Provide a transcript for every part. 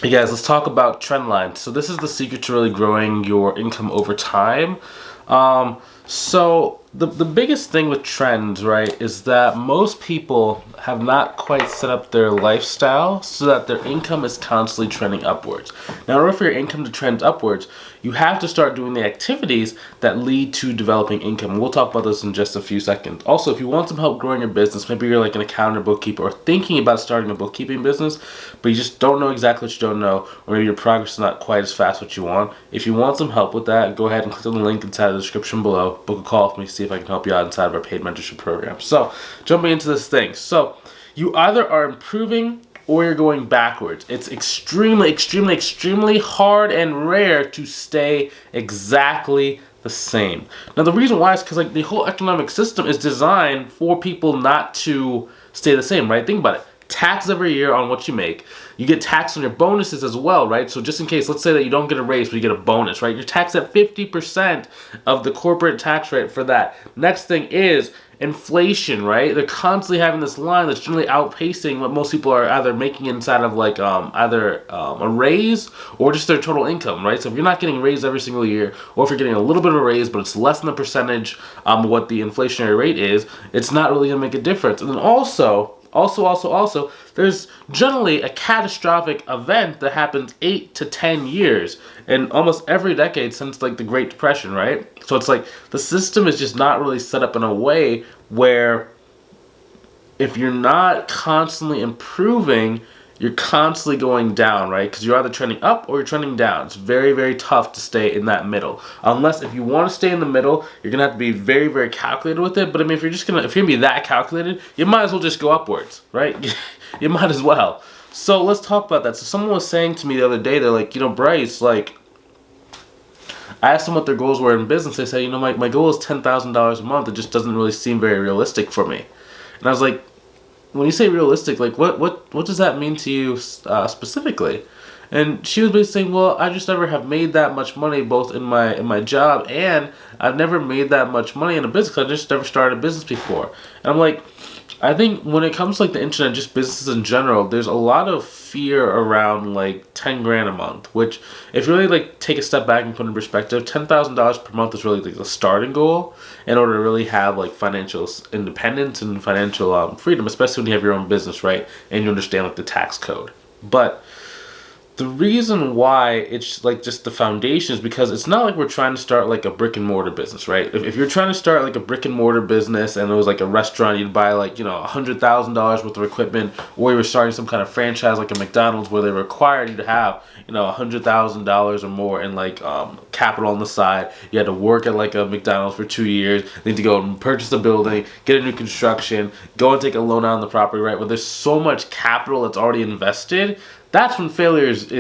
Hey guys, let's talk about trend lines. So this is the secret to really growing your income over time. So the biggest thing with trends, right, is that most people have not quite set up their lifestyle so that their income is constantly trending upwards. Now, in order for your income to trend upwards, you have to start doing the activities that lead to developing income. We'll talk about this in just a few seconds. Also, if you want some help growing your business, maybe you're like an accountant or bookkeeper or thinking about starting a bookkeeping business, but you just don't know exactly what you don't know, or maybe your progress is not quite as fast what you want. If you want some help with that, go ahead and click on the link inside the description below. Book a call with me, see if I can help you out inside of our paid mentorship program. So, jumping into this thing. So, you either are improving or you're going backwards. It's extremely hard and rare to stay exactly the same. Now, the reason why is because like the whole economic system is designed for people not to stay the same, right? Think about it. Tax every year on what you make. You get taxed on your bonuses as well, right? So just in case, let's say that you don't get a raise, but you get a bonus, right? You're taxed at 50% of the corporate tax rate for that. Next thing is inflation, right? They're constantly having this line that's generally outpacing what most people are either making inside of like either a raise or just their total income, right? So if you're not getting raised every single year, or if you're getting a little bit of a raise, but it's less than the percentage what the inflationary rate is, it's not really gonna make a difference. And then also, there's generally a catastrophic event that happens 8 to 10 years in almost every decade since like the Great Depression, right? So it's like the system is just not really set up in a way where if you're not constantly improving, you're constantly going down, right? Because you're either trending up or you're trending down. It's very tough to stay in that middle. Unless if you want to stay in the middle, you're gonna have to be very calculated with it. But I mean, if you're gonna be that calculated, you might as well just go upwards, right? You might as well. So let's talk about that. So someone was saying to me the other day, they're like, Bryce, like, I asked them what their goals were in business. They said, my goal is $10,000 a month. It just doesn't really seem very realistic for me. And I was like, when you say realistic, like what does that mean to you specifically? And she was basically saying, well, I just never have made that much money both in my job, and I've never made that much money in a business. I just never started a business before. And I'm like, I think when it comes to like the internet, just businesses in general, there's a lot of fear around like 10 grand a month, which if you really like take a step back and put in perspective, $10,000 per month is really like the starting goal in order to really have like financial independence and financial freedom, especially when you have your own business, right? And you understand like the tax code. But the reason why it's like just the foundation is because it's not like we're trying to start like a brick and mortar business, right? If you're trying to start like a brick and mortar business and it was like a restaurant, you'd buy like, $100,000 worth of equipment, or you were starting some kind of franchise like a McDonald's where they required you to have, $100,000 or more in like capital on the side. You had to work at like a McDonald's for 2 years, then to go and purchase a building, get a new construction, go and take a loan out on the property, right? Where there's so much capital that's already invested. That's when failure is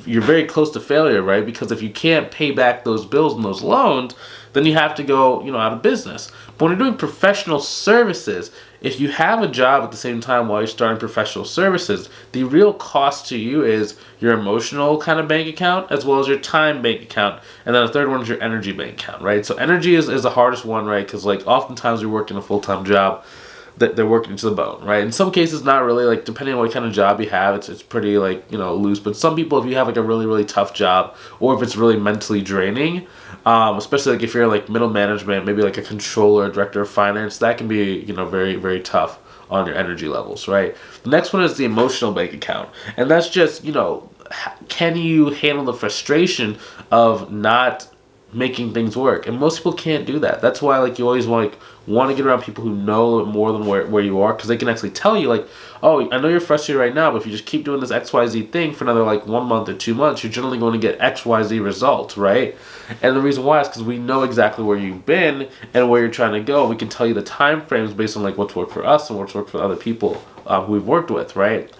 you're very close to failure, right? Because if you can't pay back those bills and those loans, then you have to go, out of business. But when you're doing professional services, if you have a job at the same time while you're starting professional services, the real cost to you is your emotional kind of bank account as well as your time bank account. And then the third one is your energy bank account, right? So energy is the hardest one, right? Because like oftentimes you're working a full-time job that they're working to the bone, right? In some cases, not really, like depending on what kind of job you have, it's pretty like, loose. But some people, if you have like a really tough job, or if it's really mentally draining, especially like if you're like middle management, maybe like a controller, director of finance, that can be, very tough on your energy levels, right? The next one is the emotional bank account. And that's just, can you handle the frustration of not making things work? And most people can't do that. That's why like you always want to get around people who know a little bit more than where you are, because they can actually tell you like, oh, I know you're frustrated right now, but if you just keep doing this XYZ thing for another like 1 month or 2 months, you're generally going to get XYZ results, right? And the reason why is because we know exactly where you've been and where you're trying to go. We can tell you the time frames based on like what's worked for us and what's worked for other people who we've worked with, right?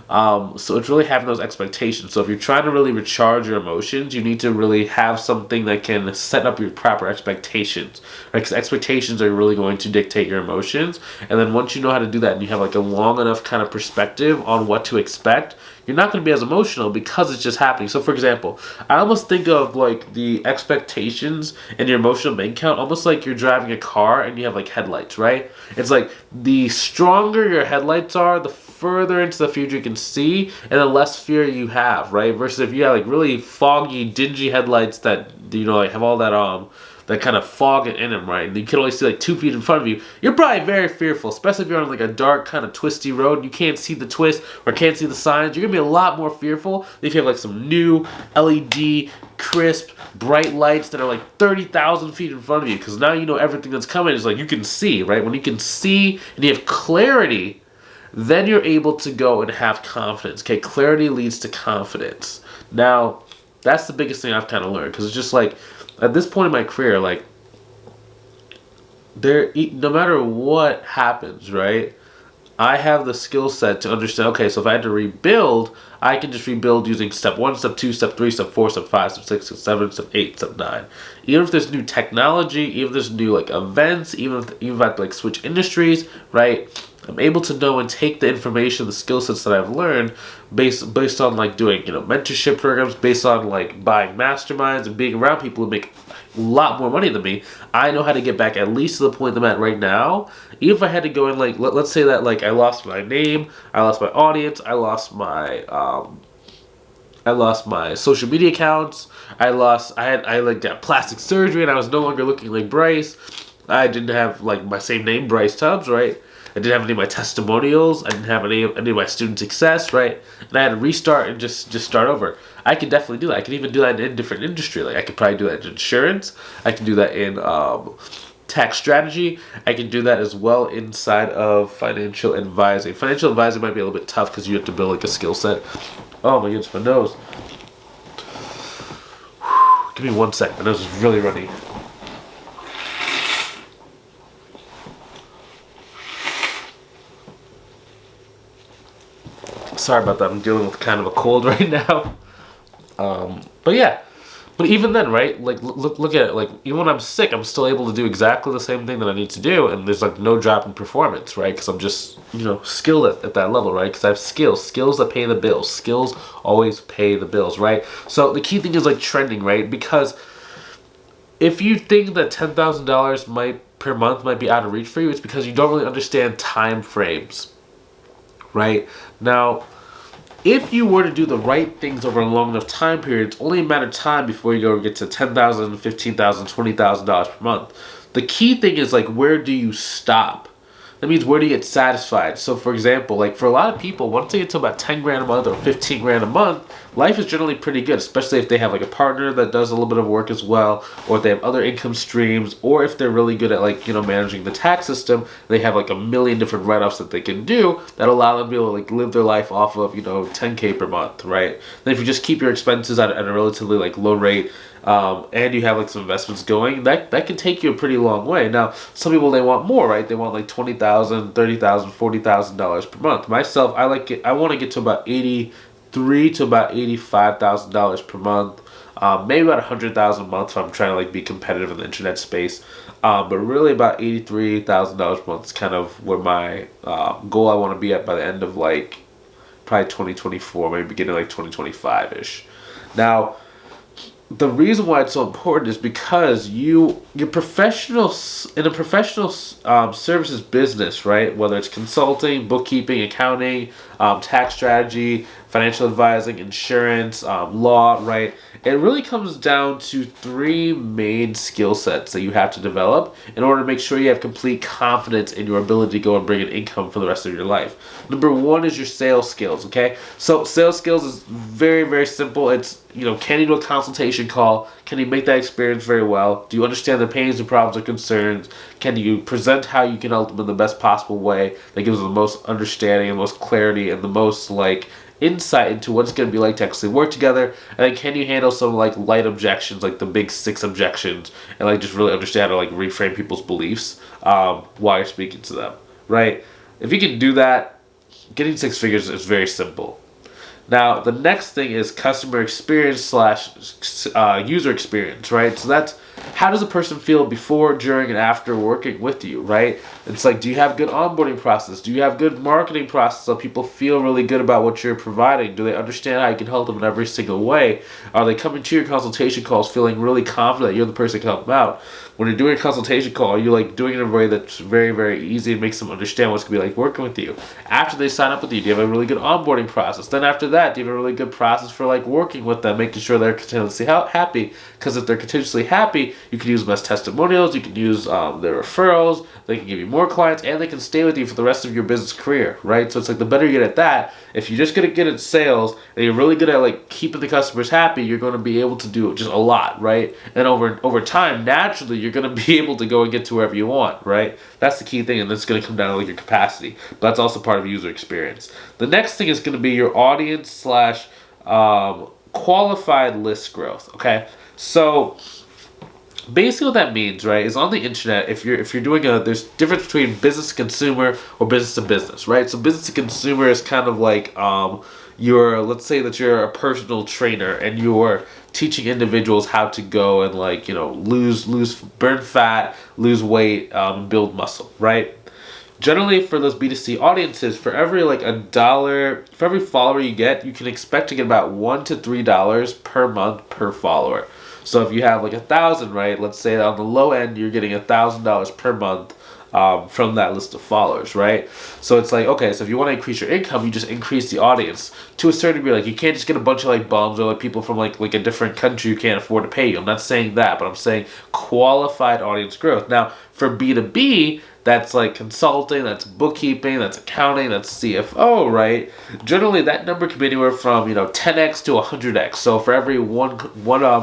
So it's really having those expectations. So if you're trying to really recharge your emotions, you need to really have something that can set up your proper expectations, right? Because expectations are really going to dictate your emotions. And then once you know how to do that and you have like a long enough kind of perspective on what to expect, you're not going to be as emotional because it's just happening. So for example, I almost think of like the expectations in your emotional bank account almost like you're driving a car and you have like headlights, right? It's like the stronger your headlights are, the further into the future you can see, and the less fear you have, right? Versus if you have like really foggy, dingy headlights that, you know, like have all that kind of fog in them, right? And you can only see like 2 feet in front of you. You're probably very fearful, especially if you're on like a dark kind of twisty road and you can't see the twist or can't see the signs. You're gonna be a lot more fearful if you have like some new LED, crisp, bright lights that are like 30,000 feet in front of you, because now you know everything that's coming is like you can see, right? When you can see and you have clarity, then you're able to go and have confidence. Okay, clarity leads to confidence. Now, that's the biggest thing I've kind of learned, because it's just like, at this point in my career, like, no matter what happens, right, I have the skill set to understand, okay, so if I had to rebuild, I can just rebuild using step 1, step 2, step 3, step 4, step 5, step 6, step 7, step 8, step 9. Even if there's new technology, even if there's new like events, even if I have to like switch industries, right, I'm able to know and take the information, the skill sets that I've learned based on like doing, you know, mentorship programs, based on like buying masterminds and being around people who make a lot more money than me. I know how to get back at least to the point I'm at right now. Even if I had to go in, like, let's say that like I lost my name, I lost my audience, I lost my social media accounts, I like got plastic surgery and I was no longer looking like Bryce. I didn't have like my same name, Bryce Tubbs, right? I didn't have any of my testimonials. I didn't have any of my student success, right? And I had to restart and just start over. I could definitely do that. I could even do that in a different industry. Like I could probably do that in insurance. I can do that in tax strategy. I can do that as well inside of financial advising. Financial advising might be a little bit tough because you have to build like a skill set. Oh my goodness, my nose. Give me 1 second. My nose is really runny. Sorry about that. I'm dealing with kind of a cold right now. But yeah. But even then, right? Like, look at it. Like, even when I'm sick, I'm still able to do exactly the same thing that I need to do, and there's like no drop in performance, right? Because I'm just, you know, skilled at that level, right? Because I have skills that pay the bills. Skills always pay the bills, right? So the key thing is like trending, right? Because if you think that $10,000 per month might be out of reach for you, it's because you don't really understand time frames, right? Now, if you were to do the right things over a long enough time period, it's only a matter of time before you go get to $10,000, $15,000, $20,000 per month. The key thing is like, where do you stop? That means where do you get satisfied? So for example, like for a lot of people, once they get to about 10 grand a month or 15 grand a month, life is generally pretty good, especially if they have like a partner that does a little bit of work as well, or if they have other income streams, or if they're really good at like, you know, managing the tax system, they have like a million different write-offs that they can do that allow them to be able to like live their life off of, you know, 10K per month, right? Then if you just keep your expenses at a relatively like low rate, and you have like some investments going, that can take you a pretty long way. Now, some people, they want more, right? They want like $20,000, $30,000, $40,000 per month. Myself, I want to get to about $83,000 to about $85,000 per month. Maybe about $100,000 a month if I'm trying to like be competitive in the internet space. But really about $83,000 a month is kind of where my goal I want to be at by the end of like probably 2024, maybe beginning like 2025-ish. Now, the reason why it's so important is because you're professionals in a professional services business, right? Whether it's consulting, bookkeeping, accounting, tax strategy, financial advising, insurance, law, right? It really comes down to 3 main skill sets that you have to develop in order to make sure you have complete confidence in your ability to go and bring in income for the rest of your life. Number 1 is your sales skills, okay? So sales skills is very, very simple. It's, you know, can you do a consultation call? Can you make that experience very well? Do you understand the pains and problems or concerns? Can you present how you can help them in the best possible way that gives them the most understanding and most clarity and the most like insight into what it's going to be like to actually work together? And then can you handle some like light objections, like the big 6 objections, and like just really understand how to like reframe people's beliefs while you're speaking to them, right? If you can do that, getting 6 figures is very simple. Now, the next thing is customer experience / user experience, right? So that's, how does a person feel before, during, and after working with you, right? It's like, do you have good onboarding process? Do you have good marketing process so people feel really good about what you're providing? Do they understand how you can help them in every single way? Are they coming to your consultation calls feeling really confident that you're the person that can help them out? When you're doing a consultation call, are you like doing it in a way that's very, very easy and makes them understand what it's going to be like working with you? After they sign up with you, do you have a really good onboarding process? Then after that, do you have a really good process for like working with them, making sure they're continuously happy? Because if they're continuously happy, you can use them as testimonials, you can use their referrals, they can give you more clients, and they can stay with you for the rest of your business career, right? So it's like the better you get at that, if you're just going to get at sales and you're really good at like keeping the customers happy, you're going to be able to do just a lot, right? And over time, naturally, you're going to be able to go and get to wherever you want, right? That's the key thing, and that's going to come down to like your capacity. But that's also part of user experience. The next thing is going to be your audience slash qualified list growth. Okay, so basically what that means, right, is on the internet, if you're doing there's difference between business to consumer or business to business, right? So business to consumer is kind of like let's say that you're a personal trainer and you're teaching individuals how to go and like, burn fat, lose weight, build muscle, right? Generally, for those B2C audiences, for every for every follower you get, you can expect to get about $1 to $3 per month per follower. So if you have like 1,000, right? Let's say that on the low end, you're getting $1,000 per month from that list of followers, right? So it's like, okay, so if you want to increase your income, you just increase the audience to a certain degree. Like, you can't just get a bunch of like bums or like people from like a different country who can't afford to pay you. I'm not saying that, but I'm saying qualified audience growth. Now, for B2B, that's like consulting, that's bookkeeping, that's accounting, that's CFO, right? Generally, that number can be anywhere from 10x to 100x. So for every one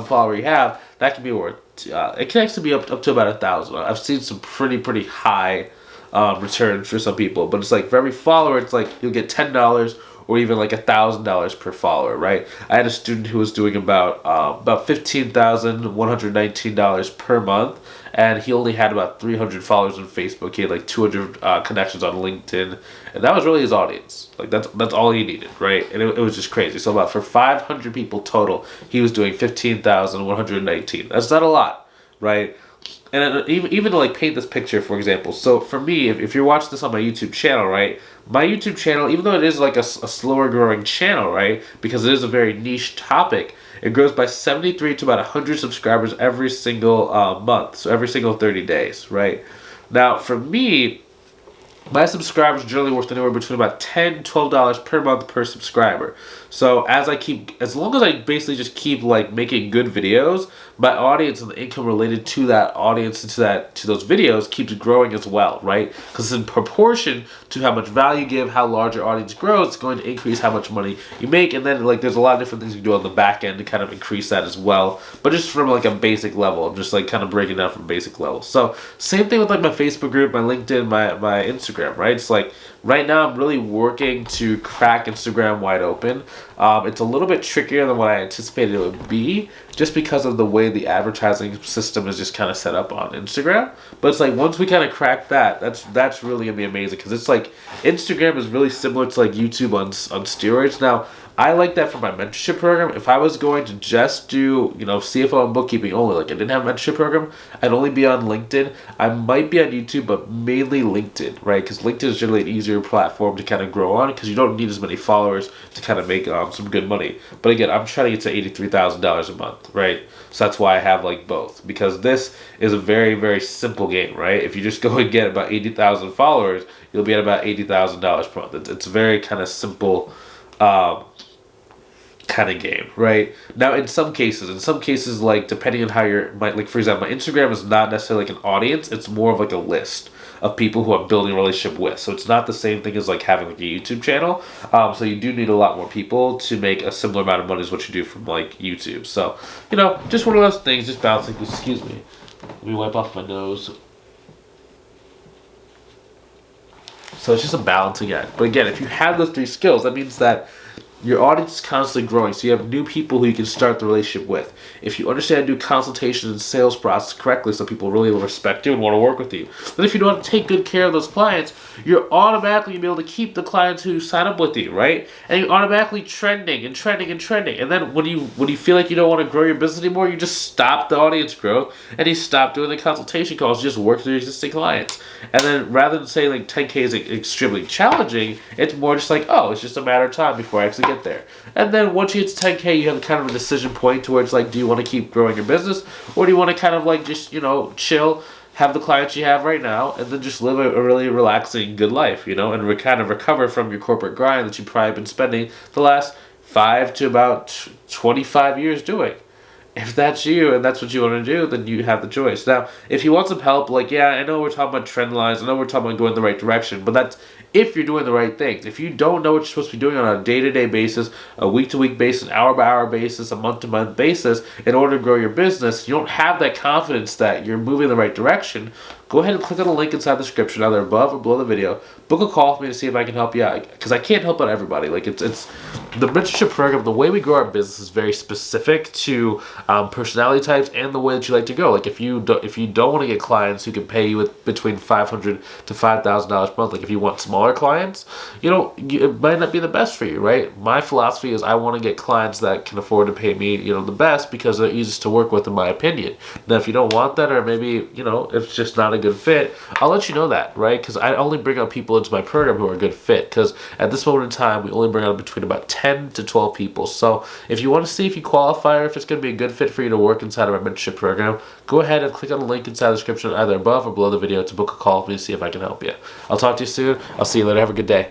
follower you have, that can be worth. It can actually be up to about 1,000. I've seen some pretty high returns for some people, but it's like for every follower, it's like you'll get $10 or even like $1,000 per follower, right? I had a student who was doing about $15,119 per month, and he only had about 300 followers on Facebook. He had like 200 connections on LinkedIn, and that was really his audience. Like that's all he needed, right? And it was just crazy. So about for 500 people total, he was doing 15,119. That's not a lot, right? And even to like paint this picture, for example, so for me, if you're watching this on my YouTube channel, right, my YouTube channel, even though it is like a slower growing channel, right, because it is a very niche topic, it grows by 73 to about 100 subscribers every single month, so every single 30 days, right? Now, for me, my subscribers generally worth anywhere between about $10 and $12 per month per subscriber. So as long as I basically just keep like making good videos, my audience and the income related to that audience and to those videos keeps growing as well, right? Because in proportion to how much value you give, how large your audience grows, it's going to increase how much money you make. And then like there's a lot of different things you can do on the back end to kind of increase that as well. But just from like a basic level, I'm just like kind of breaking down from basic levels. So same thing with like my Facebook group, my LinkedIn, my Instagram, right? It's like right now I'm really working to crack Instagram wide open. It's a little bit trickier than what I anticipated it would be, just because of the way the advertising system is just kind of set up on Instagram. But it's like once we kind of crack that, that's really gonna be amazing, because it's like Instagram is really similar to like YouTube on steroids. Now, I like that for my mentorship program. If I was going to just do, CFO and bookkeeping only, like I didn't have a mentorship program, I'd only be on LinkedIn. I might be on YouTube, but mainly LinkedIn, right? Because LinkedIn is generally an easier platform to kind of grow on, because you don't need as many followers to kind of make some good money. But again, I'm trying to get to $83,000 a month, right? So that's why I have like both, because this is a very, very simple game, right? If you just go and get about 80,000 followers, you'll be at about $80,000 per month. It's a very kind of simple kind of game, right? Now, in some cases, like depending on how like for example, my Instagram is not necessarily like an audience; it's more of like a list of people who I'm building a relationship with. So it's not the same thing as like having like a YouTube channel. So you do need a lot more people to make a similar amount of money as what you do from like YouTube. So just one of those things, just balancing. Excuse me, let me wipe off my nose. So it's just a balancing act. But again, if you have those three skills, that means that Your audience is constantly growing, so you have new people who you can start the relationship with. If you understand do consultations and sales process correctly, so people really respect you and want to work with you, then if you know how to take good care of those clients, you're automatically going to be able to keep the clients who sign up with you, right? And you're automatically trending and trending and trending. And then when you feel like you don't want to grow your business anymore, you just stop the audience growth and you stop doing the consultation calls. You just work with your existing clients. And then rather than saying like 10K is extremely challenging, it's more just like, oh, it's just a matter of time before I actually get there. And then once you get to 10K, you have kind of a decision point towards like, do you want to keep growing your business, or do you want to kind of like just, chill, have the clients you have right now, and then just live a really relaxing, good life, and kind of recover from your corporate grind that you've probably been spending the last 5 to about 25 years doing. If that's you and that's what you want to do, then you have the choice. Now, if you want some help, like, yeah, I know we're talking about trend lines, I know we're talking about going the right direction, but that's if you're doing the right things. If you don't know what you're supposed to be doing on a day-to-day basis, a week-to-week basis, an hour-by-hour basis, a month-to-month basis, in order to grow your business, you don't have that confidence that you're moving in the right direction, go ahead and click on the link inside the description, either above or below the video. Book a call with me to see if I can help you out, because I can't help out everybody. Like, it's the mentorship program. The way we grow our business is very specific to personality types and the way that you like to go. Like, if you don't want to get clients who can pay you with between $500 to $5,000 a month, like if you want smaller clients, it might not be the best for you, right? My philosophy is I want to get clients that can afford to pay me, the best, because they're easiest to work with, in my opinion. Now, if you don't want that, or maybe it's just not a good fit, I'll let you know that, right? Because I only bring out people into my program who are a good fit, because at this moment in time we only bring out between about 10 to 12 people. So if you want to see if you qualify or if it's going to be a good fit for you to work inside of our mentorship program, go ahead and click on the link inside the description, either above or below the video, to book a call with me to see if I can help you. I'll talk to you soon. I'll see you later. Have a good day.